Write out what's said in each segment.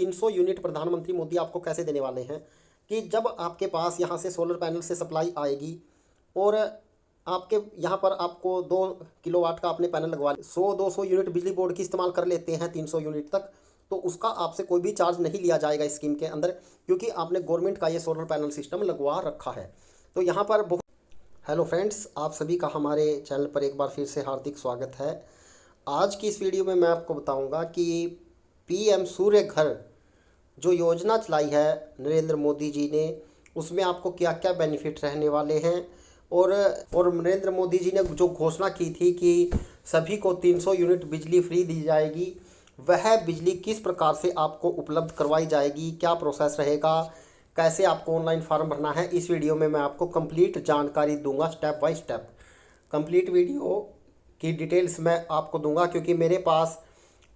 300 unit प्रधानमंत्री मोदी आपको कैसे देने वाले हैं कि जब आपके पास यहाँ से सोलर पैनल से सप्लाई आएगी और आपके यहाँ पर आपको 2 किलोवाट का आपने पैनल लगवा 100-200 यूनिट बिजली बोर्ड की इस्तेमाल कर लेते हैं 300 यूनिट तक, तो उसका आपसे कोई भी चार्ज नहीं लिया जाएगा इस स्कीम के अंदर, क्योंकि आपने गवर्नमेंट का ये सोलर पैनल सिस्टम लगवा रखा है। तो यहाँ पर बहुत हेलो फ्रेंड्स, आप सभी का हमारे चैनल पर एक बार फिर से हार्दिक स्वागत है। आज की इस वीडियो में मैं आपको बताऊंगा कि पीएम सूर्य घर जो योजना चलाई है नरेंद्र मोदी जी ने, उसमें आपको क्या क्या बेनिफिट रहने वाले हैं और नरेंद्र मोदी जी ने जो घोषणा की थी कि सभी को 300 यूनिट बिजली फ्री दी जाएगी, वह बिजली किस प्रकार से आपको उपलब्ध करवाई जाएगी, क्या प्रोसेस रहेगा, कैसे आपको ऑनलाइन फॉर्म भरना है, इस वीडियो में मैं आपको कंप्लीट जानकारी दूंगा। Step by step complete video की डिटेल्स मैं आपको दूंगा, क्योंकि मेरे पास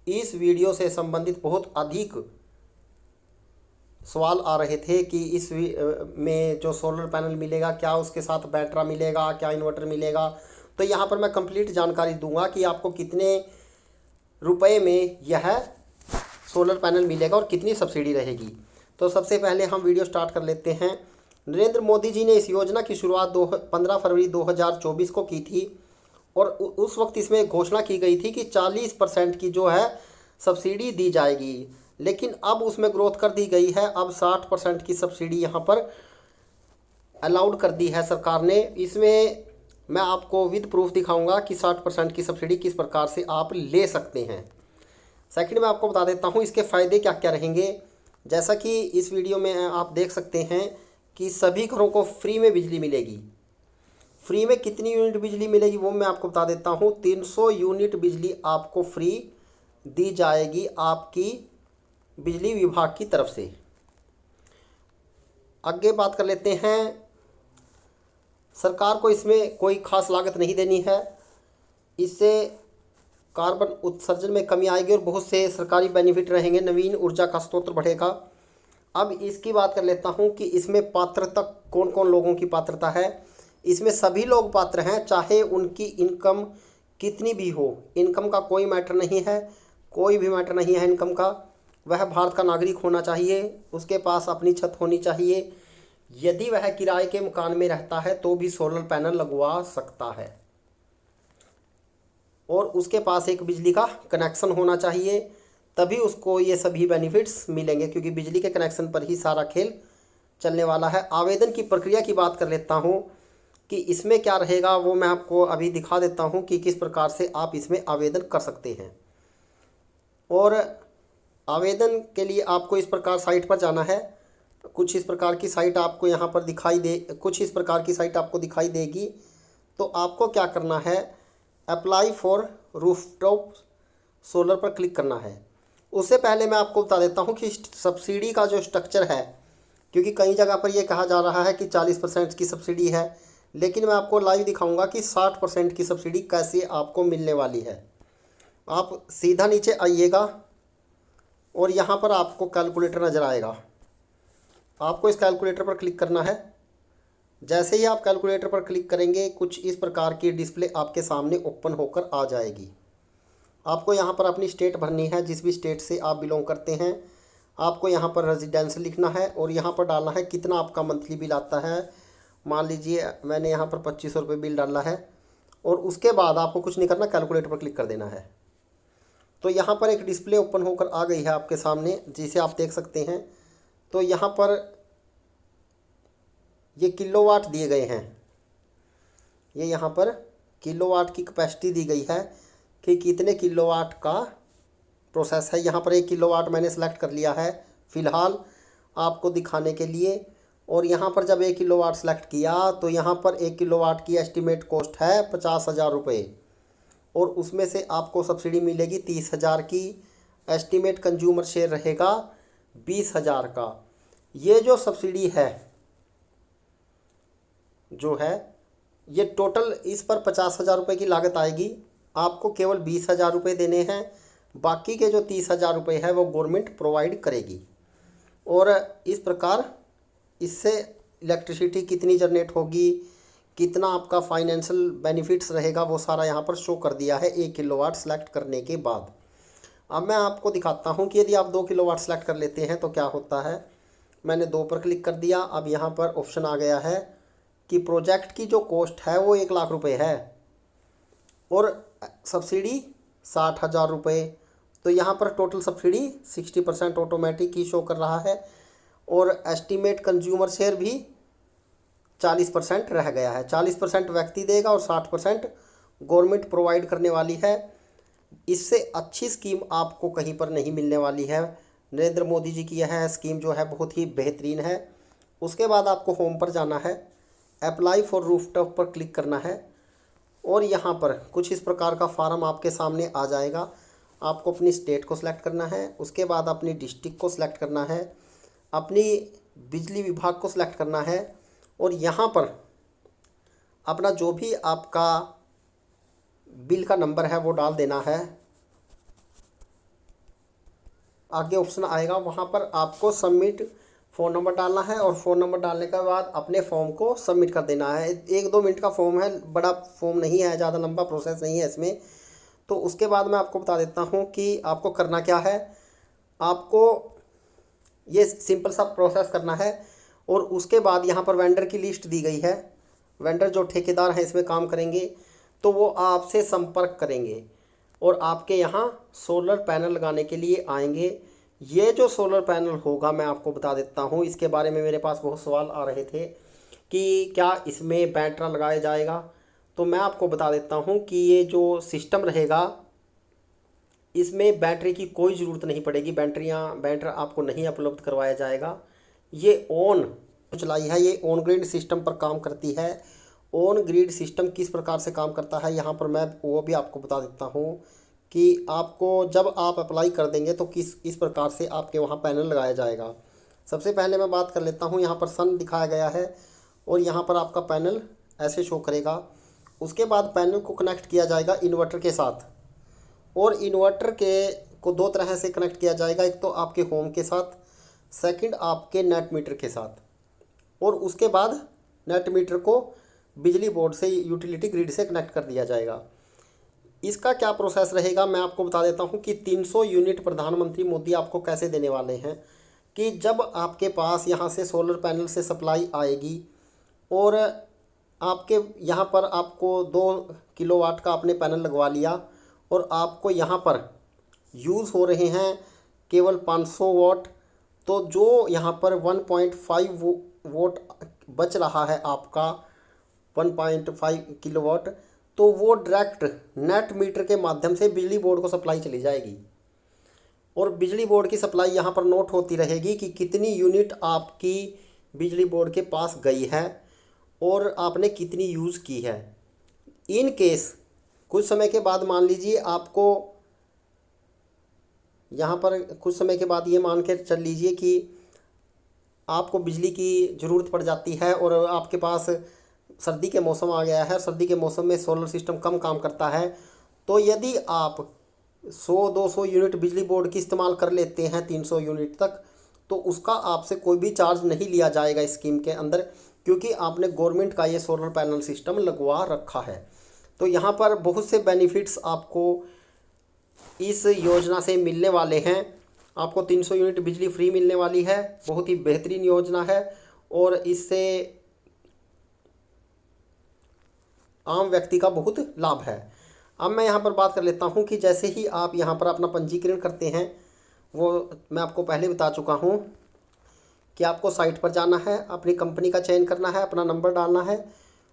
इस वीडियो से संबंधित बहुत अधिक सवाल आ रहे थे कि इस में जो सोलर पैनल मिलेगा क्या उसके साथ बैटरा मिलेगा, क्या इन्वर्टर मिलेगा। तो यहाँ पर मैं कंप्लीट जानकारी दूंगा कि आपको कितने रुपए में यह सोलर पैनल मिलेगा और कितनी सब्सिडी रहेगी। तो सबसे पहले हम वीडियो स्टार्ट कर लेते हैं। नरेंद्र मोदी जी ने इस योजना की शुरुआत 15 फरवरी 2024 को की थी और उस वक्त इसमें घोषणा की गई थी कि 40% की जो है सब्सिडी दी जाएगी, लेकिन अब उसमें ग्रोथ कर दी गई है। अब 60% की सब्सिडी यहाँ पर अलाउड कर दी है सरकार ने। इसमें मैं आपको विद प्रूफ दिखाऊंगा कि 60% की सब्सिडी किस प्रकार से आप ले सकते हैं। सेकंड में आपको बता देता हूँ इसके फ़ायदे क्या क्या रहेंगे। जैसा कि इस वीडियो में आप देख सकते हैं कि सभी घरों को फ्री में बिजली मिलेगी। फ्री में कितनी यूनिट बिजली मिलेगी वो मैं आपको बता देता हूँ। 300 यूनिट बिजली आपको फ्री दी जाएगी आपकी बिजली विभाग की तरफ से। आगे बात कर लेते हैं। सरकार को इसमें कोई खास लागत नहीं देनी है। इससे कार्बन उत्सर्जन में कमी आएगी और बहुत से सरकारी बेनिफिट रहेंगे। नवीन ऊर्जा का स्रोत बढ़ेगा। अब इसकी बात कर लेता हूं कि इसमें पात्रता कौन कौन लोगों की पात्रता है। इसमें सभी लोग पात्र हैं, चाहे उनकी इनकम कितनी भी हो। इनकम का कोई मैटर नहीं है, कोई भी मैटर नहीं है इनकम का। वह भारत का नागरिक होना चाहिए, उसके पास अपनी छत होनी चाहिए। यदि वह किराए के मकान में रहता है तो भी सोलर पैनल लगवा सकता है और उसके पास एक बिजली का कनेक्शन होना चाहिए, तभी उसको ये सभी बेनिफिट्स मिलेंगे, क्योंकि बिजली के कनेक्शन पर ही सारा खेल चलने वाला है। आवेदन की प्रक्रिया की बात कर लेता हूँ कि इसमें क्या रहेगा, वो मैं आपको अभी दिखा देता हूँ कि किस प्रकार से आप इसमें आवेदन कर सकते हैं। और आवेदन के लिए आपको इस प्रकार साइट पर जाना है। कुछ इस प्रकार की साइट आपको यहाँ पर कुछ इस प्रकार की साइट आपको दिखाई देगी। तो आपको क्या करना है, अप्लाई फॉर रूफटॉप सोलर पर क्लिक करना है। उससे पहले मैं आपको बता देता हूँ कि सब्सिडी का जो स्ट्रक्चर है, क्योंकि कई जगह पर यह कहा जा रहा है कि 40% की सब्सिडी है, लेकिन मैं आपको लाइव दिखाऊंगा कि 60% की सब्सिडी कैसे आपको मिलने वाली है। आप सीधा नीचे आइएगा और यहाँ पर आपको कैलकुलेटर नज़र आएगा। आपको इस कैलकुलेटर पर क्लिक करना है। जैसे ही आप कैलकुलेटर पर क्लिक करेंगे, कुछ इस प्रकार की डिस्प्ले आपके सामने ओपन होकर आ जाएगी। आपको यहाँ पर अपनी स्टेट भरनी है, जिस भी स्टेट से आप बिलोंग करते हैं। आपको यहाँ पर रेजिडेंस लिखना है और यहाँ पर डालना है कितना आपका मंथली बिल आता है। मान लीजिए मैंने यहाँ पर 2500 रुपये बिल डाला है और उसके बाद आपको कुछ नहीं करना, कैलकुलेटर पर क्लिक कर देना है। तो यहाँ पर एक डिस्प्ले ओपन होकर आ गई है आपके सामने, जिसे आप देख सकते हैं। तो यहाँ पर ये किलोवाट दिए गए हैं। ये यहाँ पर किलोवाट की कैपेसिटी दी गई है कि कितने किलोवाट का प्रोसेस है। यहाँ पर 1 किलोवाट मैंने सेलेक्ट कर लिया है फ़िलहाल आपको दिखाने के लिए। और यहाँ पर जब 1 किलोवाट सेलेक्ट किया तो यहाँ पर 1 किलोवाट की एस्टीमेट कॉस्ट है 50,000 रुपये और उसमें से आपको सब्सिडी मिलेगी 30,000 की। एस्टीमेट कंज्यूमर शेयर रहेगा 20,000 का। ये जो सब्सिडी है जो है ये टोटल इस पर 50,000 रुपये की लागत आएगी। आपको केवल 20,000 रुपये देने हैं, बाकी के जो 30,000 रुपये है वो गवर्नमेंट प्रोवाइड करेगी। और इस प्रकार इससे इलेक्ट्रिसिटी कितनी जनरेट होगी, कितना आपका फाइनेंशियल बेनिफिट्स रहेगा, वो सारा यहाँ पर शो कर दिया है 1 किलोवाट सेलेक्ट करने के बाद। अब मैं आपको दिखाता हूँ कि यदि आप 2 किलोवाट सेलेक्ट कर लेते हैं तो क्या होता है। मैंने 2 पर क्लिक कर दिया। अब यहाँ पर ऑप्शन आ गया है कि प्रोजेक्ट की जो कॉस्ट है वो 1 लाख रुपए है और सब्सिडी 60,000 रुपये। तो यहाँ पर टोटल सब्सिडी 60% ऑटोमेटिक ही शो कर रहा है और एस्टीमेट कंज्यूमर शेयर भी 40% रह गया है। 40% व्यक्ति देगा और 60% गवर्नमेंट प्रोवाइड करने वाली है। इससे अच्छी स्कीम आपको कहीं पर नहीं मिलने वाली है। नरेंद्र मोदी जी की यह स्कीम जो है बहुत ही बेहतरीन है। उसके बाद आपको होम पर जाना है, अप्लाई फॉर रूफटॉप पर क्लिक करना है और यहाँ पर कुछ इस प्रकार का फार्म आपके सामने आ जाएगा। आपको अपनी स्टेट को सिलेक्ट करना है, उसके बाद अपनी डिस्ट्रिक्ट को सिलेक्ट करना है, अपनी बिजली विभाग को सिलेक्ट करना है और यहाँ पर अपना जो भी आपका बिल का नंबर है वो डाल देना है। आगे ऑप्शन आएगा, वहाँ पर आपको सबमिट फ़ोन नंबर डालना है और फ़ोन नंबर डालने के बाद अपने फॉर्म को सबमिट कर देना है। 1-2 मिनट का फॉर्म है, बड़ा फॉर्म नहीं है, ज़्यादा लंबा प्रोसेस नहीं है इसमें। तो उसके बाद मैं आपको बता देता हूँ कि आपको करना क्या है। आपको ये सिंपल सा प्रोसेस करना है और उसके बाद यहाँ पर वेंडर की लिस्ट दी गई है। वेंडर जो ठेकेदार हैं इसमें काम करेंगे तो वो आपसे संपर्क करेंगे और आपके यहाँ सोलर पैनल लगाने के लिए आएंगे। ये जो सोलर पैनल होगा मैं आपको बता देता हूँ, इसके बारे में मेरे पास बहुत सवाल आ रहे थे कि क्या इसमें बैटरा लगाया जाएगा। तो मैं आपको बता देता हूँ कि ये जो सिस्टम रहेगा इसमें बैटरी की कोई ज़रूरत नहीं पड़ेगी। बैटरा आपको नहीं उपलब्ध करवाया जाएगा। ये ऑन चलाई है, ये ऑन ग्रिड सिस्टम पर काम करती है। ऑन ग्रिड सिस्टम किस प्रकार से काम करता है यहाँ पर मैं वो भी आपको बता देता हूँ कि आपको जब आप अप्लाई कर देंगे तो इस प्रकार से आपके वहाँ पैनल लगाया जाएगा। सबसे पहले मैं बात कर लेता हूँ, यहाँ पर सन दिखाया गया है और यहाँ पर आपका पैनल ऐसे शो करेगा। उसके बाद पैनल को कनेक्ट किया जाएगा इन्वर्टर के साथ और इन्वर्टर को 2 तरह से कनेक्ट किया जाएगा। एक तो आपके होम के साथ, सेकंड आपके नेट मीटर के साथ और उसके बाद नेट मीटर को बिजली बोर्ड से यूटिलिटी ग्रिड से कनेक्ट कर दिया जाएगा। इसका क्या प्रोसेस रहेगा मैं आपको बता देता हूँ कि 300 यूनिट प्रधानमंत्री मोदी आपको कैसे देने वाले हैं कि जब आपके पास यहाँ से सोलर पैनल से सप्लाई आएगी और आपके यहाँ पर आपको 2 किलोवाट का आपने पैनल लगवा लिया और आपको यहाँ पर यूज़ हो रहे हैं केवल 500 वाट, तो जो यहाँ पर 1.5 वाट बच रहा है आपका 1.5 किलोवाट, तो वो डायरेक्ट नेट मीटर के माध्यम से बिजली बोर्ड को सप्लाई चली जाएगी और बिजली बोर्ड की सप्लाई यहाँ पर नोट होती रहेगी कि कितनी यूनिट आपकी बिजली बोर्ड के पास गई है और आपने कितनी यूज़ की है। इन केस कुछ समय के बाद मान लीजिए आपको यहाँ पर कुछ समय के बाद ये मान के चल लीजिए कि आपको बिजली की ज़रूरत पड़ जाती है और आपके पास सर्दी के मौसम आ गया है, सर्दी के मौसम में सोलर सिस्टम कम काम करता है, तो यदि आप 100-200 यूनिट बिजली बोर्ड की इस्तेमाल कर लेते हैं 300 यूनिट तक, तो उसका आपसे कोई भी चार्ज नहीं लिया जाएगा इस स्कीम के अंदर, क्योंकि आपने गवर्नमेंट का ये सोलर पैनल सिस्टम लगवा रखा है। तो यहाँ पर बहुत से बेनिफिट्स आपको इस योजना से मिलने वाले हैं। आपको 300 यूनिट बिजली फ्री मिलने वाली है, बहुत ही बेहतरीन योजना है और इससे आम व्यक्ति का बहुत लाभ है। अब मैं यहाँ पर बात कर लेता हूँ कि जैसे ही आप यहाँ पर अपना पंजीकरण करते हैं, वो मैं आपको पहले बता चुका हूँ कि आपको साइट पर जाना है, अपनी कंपनी का चयन करना है, अपना नंबर डालना है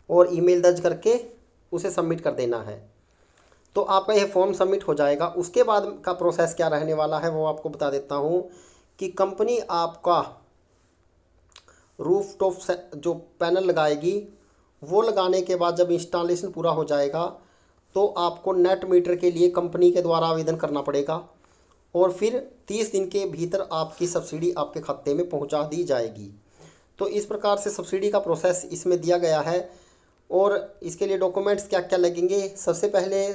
और ईमेल दर्ज करके उसे सबमिट कर देना है, तो आपका यह फॉर्म सबमिट हो जाएगा। उसके बाद का प्रोसेस क्या रहने वाला है वो आपको बता देता हूँ कि कंपनी आपका रूफ टॉप जो पैनल लगाएगी, वो लगाने के बाद जब इंस्टॉलेशन पूरा हो जाएगा तो आपको नेट मीटर के लिए कंपनी के द्वारा आवेदन करना पड़ेगा और फिर 30 दिन के भीतर आपकी सब्सिडी आपके खाते में पहुंचा दी जाएगी। तो इस प्रकार से सब्सिडी का प्रोसेस इसमें दिया गया है। और इसके लिए डॉक्यूमेंट्स क्या क्या लगेंगे, सबसे पहले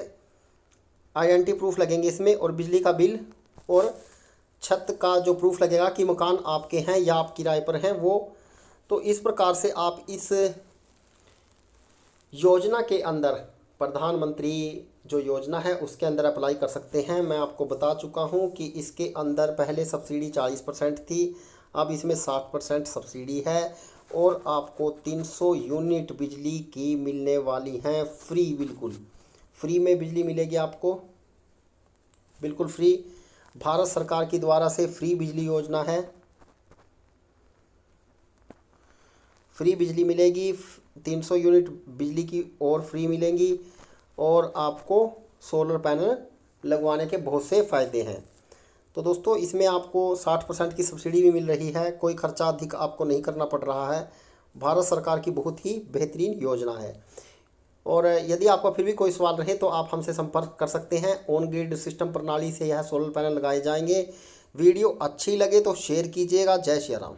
आइडेंटिटी प्रूफ लगेंगे इसमें और बिजली का बिल और छत का जो प्रूफ लगेगा कि मकान आपके हैं या आप किराए पर हैं वो। तो इस प्रकार से आप इस योजना के अंदर प्रधानमंत्री जो योजना है उसके अंदर अप्लाई कर सकते हैं। मैं आपको बता चुका हूं कि इसके अंदर पहले सब्सिडी 40% थी, अब इसमें 60% सब्सिडी है और आपको 300 यूनिट बिजली की मिलने वाली हैं फ्री, बिल्कुल फ्री में बिजली मिलेगी आपको, बिल्कुल फ्री। भारत सरकार की द्वारा से फ्री बिजली योजना है, फ्री बिजली मिलेगी, 300 यूनिट बिजली की और फ्री मिलेंगी और आपको सोलर पैनल लगवाने के बहुत से फ़ायदे हैं। तो दोस्तों इसमें आपको 60% की सब्सिडी भी मिल रही है, कोई खर्चा अधिक आपको नहीं करना पड़ रहा है। भारत सरकार की बहुत ही बेहतरीन योजना है। और यदि आपका फिर भी कोई सवाल रहे तो आप हमसे संपर्क कर सकते हैं। ऑन ग्रिड सिस्टम प्रणाली से यह सोलर पैनल लगाए जाएंगे। वीडियो अच्छी लगे तो शेयर कीजिएगा। जय श्री राम।